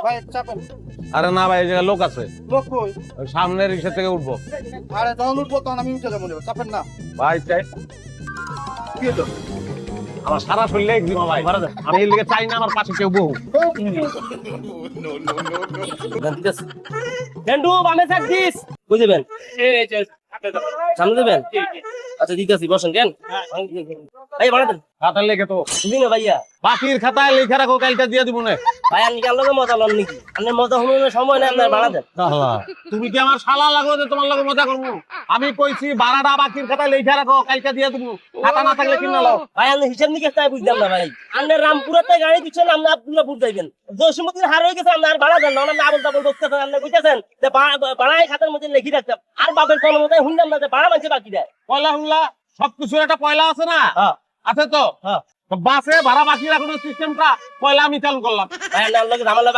ভাই চাপেন। আরে না ভাই, এই জায়গায় লোক আছে। লোক কই? ওই সামনে রিক্সা থেকে উঠবো। আরে যখন উঠবো তখন আমি উঠে যাবো, চাপেন না। ভাই চাই কি হলো? আমার সারা শরীরে একদিন ভাই, আমি এই লিগে চাই না আমার পাশে কেউ বহু। গেন্ডু বামে থাক দিস কই দেবেন সামনে দেবেন আচ্ছা দিতেছি বসেন কেন এই বাড়া দেন খাতা লেগে তো দিন ভাইয়া বাকির খাতায় লেখা রাখো, কালকে দিয়ে দিব না। ভাই আপনি কেন লোকে মজা লন নাকি আপনার মজা হলো সময় নেই আপনার বাড়া দেন তুমি কি আমার শালা লাগো যে তোমার লগে মজা করবো? আমি কইছি ভাড়াটা বাকির খাতায় লেখা রাখো, কালকে দিয়ে দিব। খাতা না থাকলে কিনা লাও। ভাই আপনি হিসাব নিকেশ তাই বুঝলাম না ভাই আপনার রামপুরাতে গাড়ি দিচ্ছেন আপনি আব্দুল্লাহপুর যাইবেন জসিমুদ্দিন হার হয়ে গেছে আপনার ভাড়া দেন না আপনি আবল তাবল বলতেছেন আপনি বুঝতেছেন যে ভাড়ায় খাতার মধ্যে লিখে রাখতাম আর বাপের কোনো মতো শুনলাম না যে ভাড়া মানছে বাকি দেয় পয়লা হুল্লা সবকিছু একটা পয়লা আছে না? আছে তো। হ্যাঁ বাসে ভাড়া বাকি রাখানোর সিস্টেমটা পয়লা আমি চালু করলাম। ভাই আপনার লোকে ঝামেলা